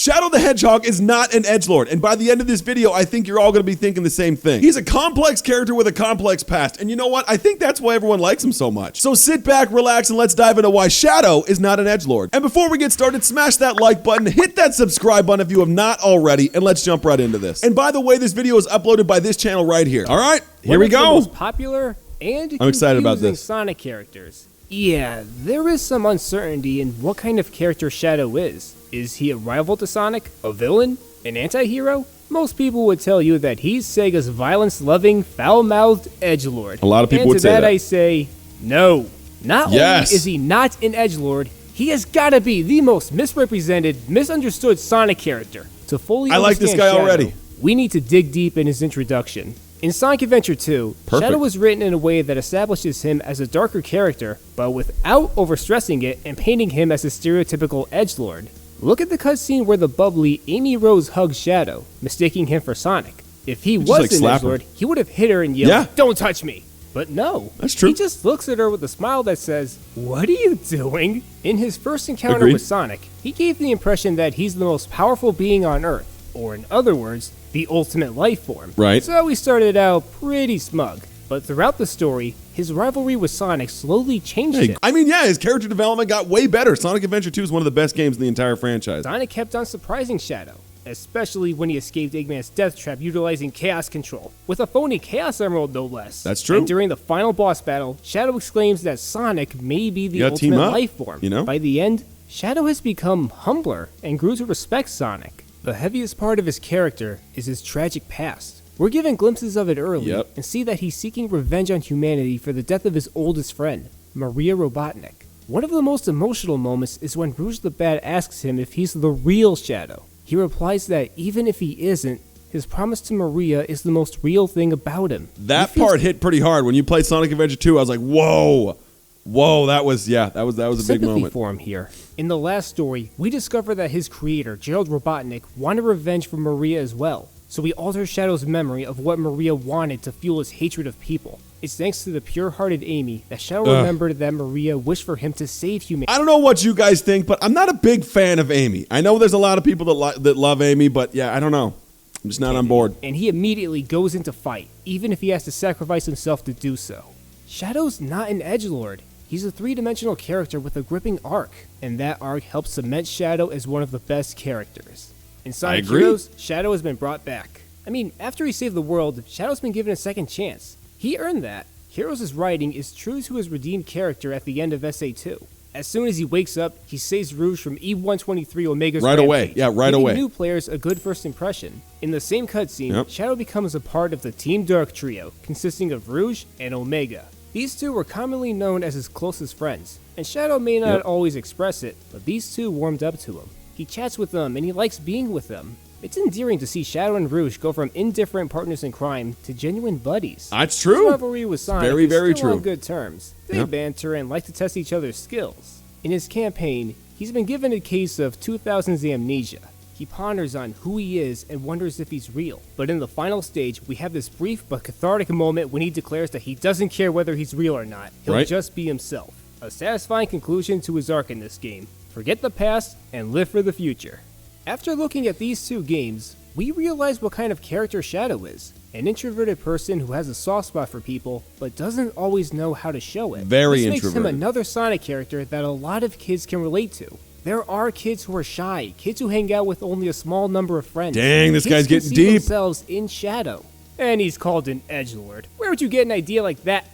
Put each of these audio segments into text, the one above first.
Shadow the Hedgehog is not an edgelord, and by the end of this video, I think you're all going to be thinking the same thing. He's a complex character with a complex past, and you know what? I think that's why everyone likes him so much. So sit back, relax, and let's dive into why Shadow is not an edgelord. And before we get started, smash that like button, hit that subscribe button if you have not already, and let's jump right into this. And by the way, this video is uploaded by this channel right here. All right, here we go. One of the most popular and I'm excited about confusing this. Sonic characters. Yeah, there is some uncertainty in what kind of character Shadow is. Is he a rival to Sonic? A villain? An anti-hero? Most people would tell you that he's Sega's violence-loving, foul-mouthed edgelord. A lot of people would say that. that. I say, no. Not only is he not an edgelord, he has got to be the most misrepresented, misunderstood Sonic character. To fully I like this guy Shadow, already. We need to dig deep in his introduction. In Sonic Adventure 2, Shadow was written in a way that establishes him as a darker character, but without overstressing it and painting him as a stereotypical edgelord. Look at the cutscene where the bubbly Amy Rose hugs Shadow, mistaking him for Sonic. If he was an edgelord, he would have hit her and yelled, "Don't touch me!" But no, that's true. He just looks at her with a smile that says, "What are you doing?" In his first encounter with Sonic, he gave the impression that he's the most powerful being on Earth, or in other words, the ultimate life form. Right. So he started out pretty smug. But throughout the story, his rivalry with Sonic slowly changed him. I mean, yeah, his character development got way better. Sonic Adventure 2 is one of the best games in the entire franchise. Sonic kept on surprising Shadow, especially when he escaped Eggman's death trap utilizing Chaos Control, with a phony Chaos Emerald no less. That's true. And during the final boss battle, Shadow exclaims that Sonic may be the ultimate life form. You know? By the end, Shadow has become humbler and grew to respect Sonic. The heaviest part of his character is his tragic past. We're given glimpses of it early and see that he's seeking revenge on humanity for the death of his oldest friend, Maria Robotnik. One of the most emotional moments is when Rouge the Bat asks him if he's the real Shadow. He replies that even if he isn't, his promise to Maria is the most real thing about him. That part hit pretty hard. When you played Sonic Adventure 2, I was like, whoa. Whoa, that was a big moment for him here. In the last story, we discover that his creator, Gerald Robotnik, wanted revenge for Maria as well. So he alters Shadow's memory of what Maria wanted to fuel his hatred of people. It's thanks to the pure-hearted Amy that Shadow remembered that Maria wished for him to save humanity. I don't know what you guys think, but I'm not a big fan of Amy. I know there's a lot of people that love Amy, but yeah, I don't know. I'm just not on board. And he immediately goes into fight, even if he has to sacrifice himself to do so. Shadow's not an edgelord. He's a three-dimensional character with a gripping arc, and that arc helps cement Shadow as one of the best characters. In Sonic Heroes, Shadow has been brought back. I mean, after he saved the world, Shadow's been given a second chance. He earned that. Heroes' writing is true to his redeemed character at the end of SA2. As soon as he wakes up, he saves Rouge from E123 Omega's rampage, giving new players a good first impression. In the same cutscene, Shadow becomes a part of the Team Dark trio, consisting of Rouge and Omega. These two were commonly known as his closest friends, and Shadow may not always express it, but these two warmed up to him. He chats with them, and he likes being with them. It's endearing to see Shadow and Rouge go from indifferent partners in crime to genuine buddies. That's true. His rivalry with Sonic very, very is still true. on good terms. They banter and like to test each other's skills. In his campaign, he's been given a case of 2000's amnesia. He ponders on who he is and wonders if he's real. But in the final stage, we have this brief but cathartic moment when he declares that he doesn't care whether he's real or not. He'll just be himself. A satisfying conclusion to his arc in this game. Forget the past and live for the future. After looking at these two games, we realize what kind of character Shadow is. An introverted person who has a soft spot for people, but doesn't always know how to show it. Very this introverted. Makes him another Sonic character that a lot of kids can relate to. There are kids who are shy, kids who hang out with only a small number of friends. Dang, this guy's getting see deep. Themselves in Shadow. And he's called an edgelord. Where would you get an idea like that?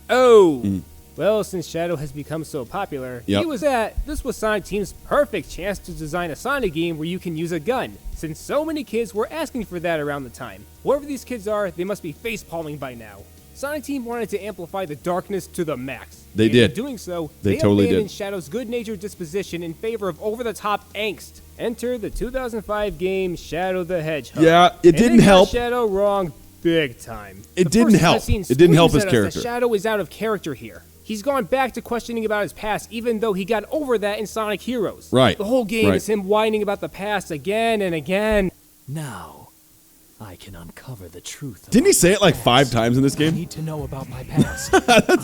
Oh! Well, since Shadow has become so popular, this was Sonic Team's perfect chance to design a Sonic game where you can use a gun, since so many kids were asking for that around the time. Whoever these kids are, they must be face-palming by now. Sonic Team wanted to amplify the darkness to the max. They did. In doing so, they totally abandoned did. Shadow's good-natured disposition in favor of over-the-top angst. Enter the 2005 game Shadow the Hedgehog. Yeah, it didn't help. Shadow wrong big time. It didn't help. It didn't help his character. Shadow is out of character here. He's gone back to questioning about his past, even though he got over that in Sonic Heroes. Right. The whole game is him whining about the past again and again. Now, I can uncover the truth. Didn't he say it like 5 times in this game? I need to know about my past.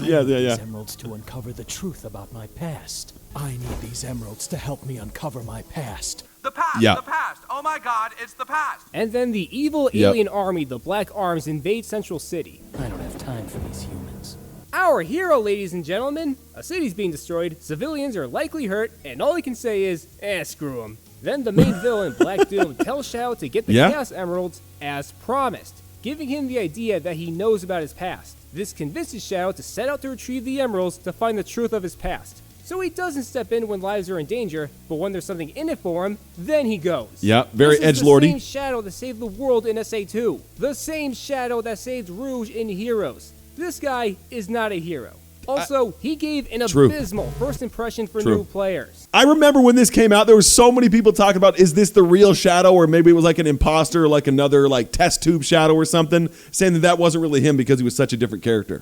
yeah. These emeralds to uncover the truth about my past. I need these emeralds to help me uncover my past. The past, Yeah. the past. Oh my god, it's the past. And then the evil alien army, the Black Arms, invade Central City. I don't have time for these humans. Our hero, ladies and gentlemen. A city's being destroyed, civilians are likely hurt, and all he can say is, screw him. Then the main villain, Black Doom, tells Shadow to get the Chaos Emeralds as promised, giving him the idea that he knows about his past. This convinces Shadow to set out to retrieve the emeralds to find the truth of his past. So he doesn't step in when lives are in danger, but when there's something in it for him, then he goes. Yeah, very This is edgelordy. the same Shadow that saved the world in SA2. The same Shadow that saved Rouge in Heroes. This guy is not a hero. Also, he gave an abysmal first impression for new players. I remember when this came out, there were so many people talking about, is this the real Shadow, or maybe it was like an imposter, like another like test tube Shadow or something, saying that that wasn't really him because he was such a different character.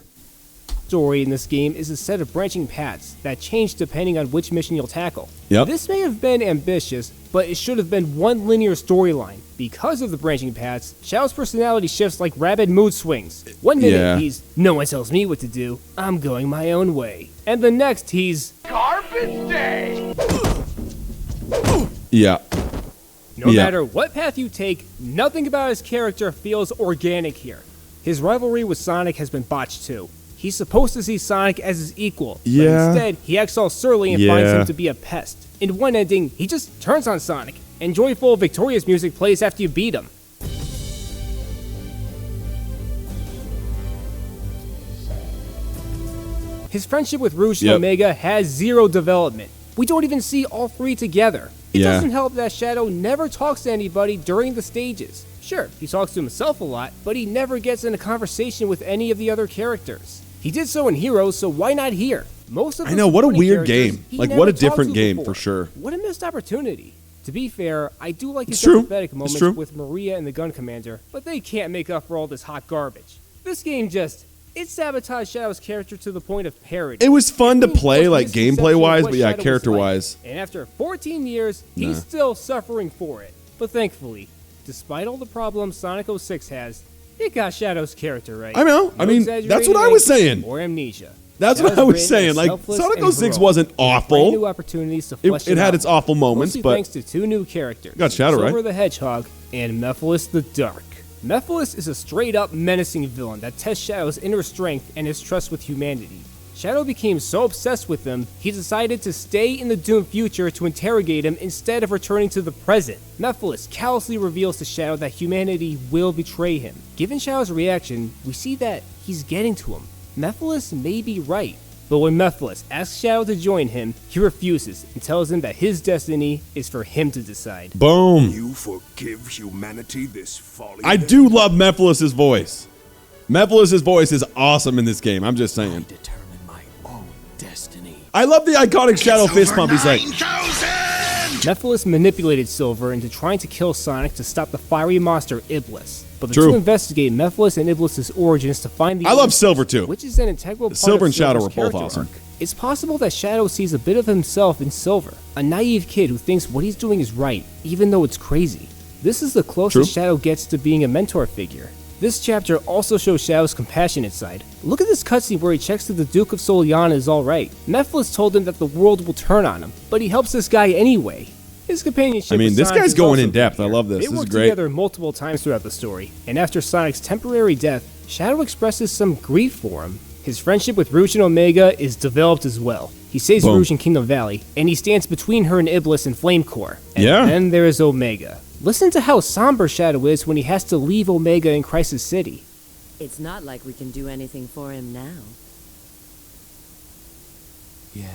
Story in this game is a set of branching paths that change depending on which mission you'll tackle. Yep. This may have been ambitious, but it should have been one linear storyline. Because of the branching paths, Shadow's personality shifts like rapid mood swings. One minute he's, no one tells me what to do, I'm going my own way. And the next he's, Garbage day! Yeah. no matter what path you take, nothing about his character feels organic here. His rivalry with Sonic has been botched too. He's supposed to see Sonic as his equal, but instead he acts all surly and finds him to be a pest. In one ending, he just turns on Sonic, and joyful, victorious music plays after you beat him. His friendship with Rouge and Omega has zero development. We don't even see all three together. It doesn't help that Shadow never talks to anybody during the stages. Sure, he talks to himself a lot, but he never gets in a conversation with any of the other characters. He did so in Heroes, so why not here? Most of I know, what a weird characters game. he Like, never what a talked different to game, before. for sure. What a missed opportunity. To be fair, I do like his true. sympathetic moments with Maria and the Gun Commander, but they can't make up for all this hot garbage. This game it sabotaged Shadow's character to the point of parody. It was fun to It play, was like misconception of gameplay-wise, what but yeah, Shadow was character-wise. like. And after 14 years, he's still suffering for it. But thankfully, despite all the problems Sonic 06 has, it got Shadow's character right. I know. I mean, that's what I was saying. Or amnesia. That's what I was saying. Like, Sonic 06 wasn't awful. New opportunities to flesh It had its awful moments, mostly but thanks to two new characters. Got Shadow Silver right. the Hedgehog and Mephiles the Dark. Mephiles is a straight-up menacing villain that tests Shadow's inner strength and his trust with humanity. Shadow became so obsessed with him, he decided to stay in the doomed future to interrogate him instead of returning to the present. Mephiles callously reveals to Shadow that humanity will betray him. Given Shadow's reaction, we see that he's getting to him. Mephiles may be right, but when Mephiles asks Shadow to join him, he refuses and tells him that his destiny is for him to decide. boom. You forgive humanity this folly? I do love Mephiles' voice. Mephiles' voice is awesome in this game. I'm just saying. Determine my own destiny. I love the iconic Shadow fist pump. He's like, Mephiles manipulated Silver into trying to kill Sonic to stop the fiery monster Iblis. But the True. two investigate Mephiles and Iblis' origins to find the I love Iblis, Silver too. which is an integral part Silver of and Shadow Silver's are both character awesome. arc. It's possible that Shadow sees a bit of himself in Silver, a naive kid who thinks what he's doing is right, even though it's crazy. This is the closest Shadow gets to being a mentor figure. This chapter also shows Shadow's compassionate side. Look at this cutscene where he checks that the Duke of Soliana is alright. Mephiles told him that the world will turn on him, but he helps this guy anyway. His companionship I mean, with this Sonic guy's is going also in depth. good I here. love this. They This is work great. together multiple times throughout the story, and after Sonic's temporary death, Shadow expresses some grief for him. His friendship with Rouge and Omega is developed as well. He saves Boom. Rouge in Kingdom Valley, and he stands between her and Iblis in Flame Core. And Yeah. then there is Omega. Listen to how somber Shadow is when he has to leave Omega in Crisis City. It's not like we can do anything for him now. Yeah.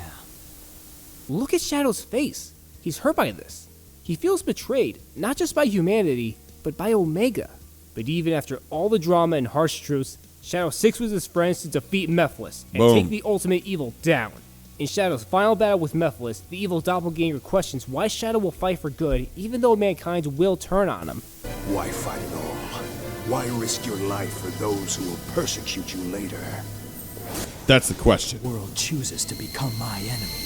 Look at Shadow's face. He's hurt by this. He feels betrayed, not just by humanity, but by Omega. But even after all the drama and harsh truths, Shadow sticks with his friends to defeat Mephiles and Boom. take the ultimate evil down. In Shadow's final battle with Mephiles, the evil doppelganger questions why Shadow will fight for good even though mankind will turn on him. Why fight at all? Why risk your life for those who will persecute you later? That's the question. The world chooses to become my enemy.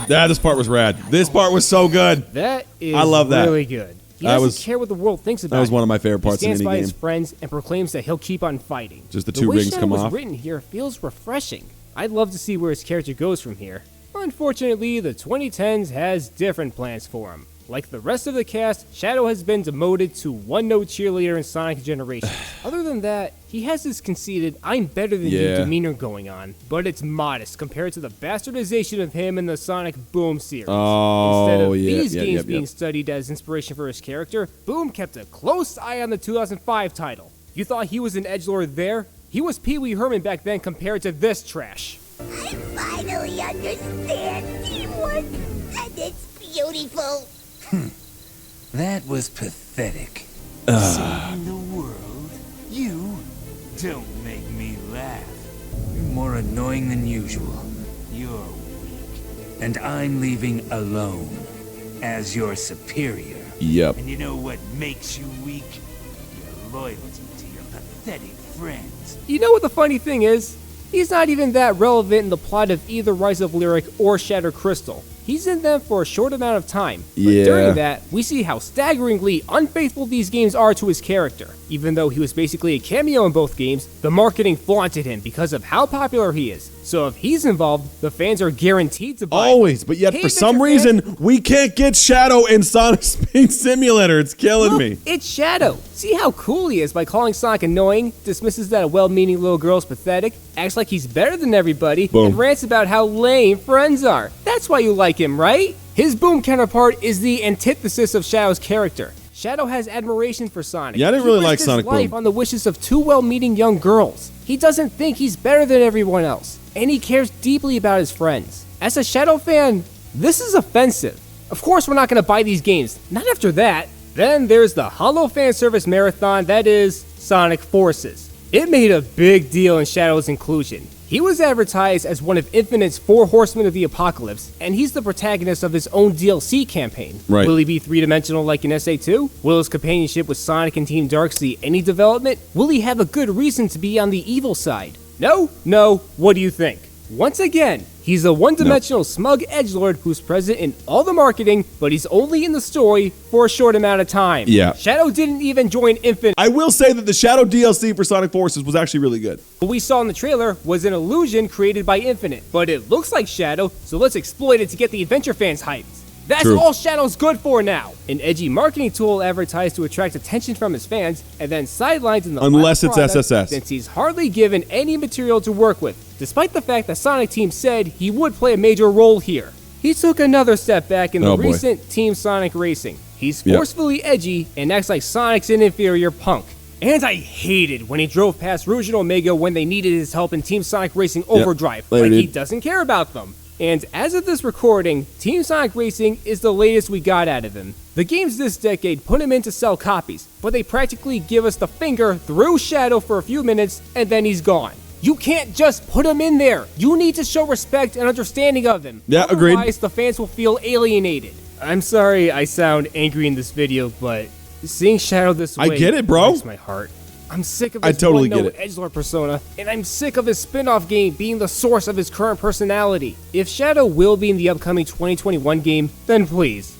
Yeah, this part was rad. This part was so good. That is I love that. really good. He That doesn't was- care what the world thinks about him. That was one of my favorite parts He in stands any by game. his friends and proclaims that he'll keep on fighting. Just the The two way rings Shadow come was off. written here feels refreshing. I'd love to see where his character goes from here. Unfortunately, the 2010s has different plans for him. Like the rest of the cast, Shadow has been demoted to one-note cheerleader in Sonic Generations. Other than that, he has this conceited, I'm better than you demeanor going on, but it's modest compared to the bastardization of him in the Sonic Boom series. Instead of these games being studied as inspiration for his character, Boom kept a close eye on the 2005 title. You thought he was an edgelord there? He was Pee Wee Herman back then compared to this trash. I finally understand teamwork, and it's beautiful. That was pathetic. Saving the world? You? Don't make me laugh. You're more annoying than usual. You're weak. And I'm leaving alone. As your superior. Yep. And you know what makes you weak? Your loyalty to your pathetic friends. You know what the funny thing is? He's not even that relevant in the plot of either Rise of Lyric or Shattered Crystal. He's in them for a short amount of time, but during that, we see how staggeringly unfaithful these games are to his character. Even though he was basically a cameo in both games, the marketing flaunted him because of how popular he is. So if he's involved, the fans are guaranteed to buy. Always, but yet for some reason, we can't get Shadow in Sonic Speed Simulator. It's killing me. It's Shadow. See how cool he is by calling Sonic annoying, dismisses that a well-meaning little girl's pathetic, acts like he's better than everybody, and rants about how lame friends are. That's why you like him, right? His Boom counterpart is the antithesis of Shadow's character. Shadow has admiration for Sonic. Yeah, I didn't really like Sonic Sonic Boom. life on the wishes of two well-meaning young girls. He doesn't think he's better than everyone else, and he cares deeply about his friends. As a Shadow fan, this is offensive. Of course we're not going to buy these games, not after that. Then there's the Hollow fan service marathon that is Sonic Forces. It made a big deal in Shadow's inclusion. He was advertised as one of Infinite's 4 Horsemen of the Apocalypse, and he's the protagonist of his own DLC campaign. Right. Will he be three-dimensional like in SA2? Will his companionship with Sonic and Team Dark see any development? Will he have a good reason to be on the evil side? No? No? What do you think? Once again, he's a one-dimensional smug edgelord who's present in all the marketing, but he's only in the story for a short amount of time. Yeah. Shadow didn't even join Infinite. I will say that the Shadow DLC for Sonic Forces was actually really good. What we saw in the trailer was an illusion created by Infinite, but it looks like Shadow, so let's exploit it to get the adventure fans hyped. That's all Shadow's good for now. An edgy marketing tool advertised to attract attention from his fans, and then sidelines in the Unless final it's product, SSS. since he's hardly given any material to work with, despite the fact that Sonic Team said he would play a major role here. He took another step back in the recent Team Sonic Racing. He's forcefully edgy and acts like Sonic's an inferior punk. And I hated when he drove past ROUGE and Omega when they needed his help in Team Sonic Racing Overdrive, like he doesn't care about them. And as of this recording, Team Sonic Racing is the latest we got out of him. The games this decade put him in to sell copies, but they practically give us the finger through Shadow for a few minutes and then he's gone. You can't just put him in there. You need to show respect and understanding of him. Yeah, agreed. Otherwise, the fans will feel alienated. I'm sorry I sound angry in this video, but seeing Shadow this way I get it, bro. breaks my heart. I'm sick of his one-note edgelord persona, and I'm sick of his spin-off game being the source of his current personality. If Shadow will be in the upcoming 2021 game, then please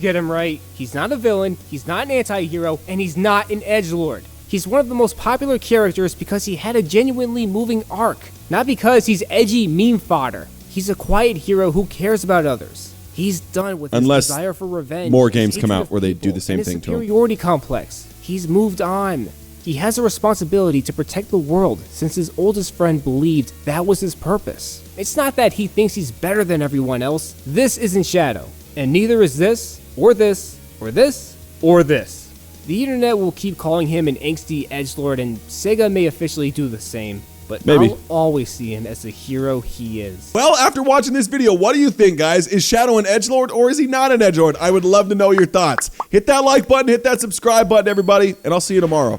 get him right. He's not a villain, he's not an anti-hero, and he's not an edgelord. He's one of the most popular characters because he had a genuinely moving arc, not because he's edgy meme fodder. He's a quiet hero who cares about others. He's done with his desire for revenge. More games come out where they do the same thing to him. Superiority complex. He's moved on. He has a responsibility to protect the world since his oldest friend believed that was his purpose. It's not that he thinks he's better than everyone else. This isn't Shadow, and neither is this, or this, or this, or this. The internet will keep calling him an angsty edgelord, and Sega may officially do the same, but I'll always see him as the hero he is. Well, after watching this video, what do you think, guys? Is Shadow an edgelord or is he not an edgelord? I would love to know your thoughts. Hit that like button, hit that subscribe button, everybody, and I'll see you tomorrow.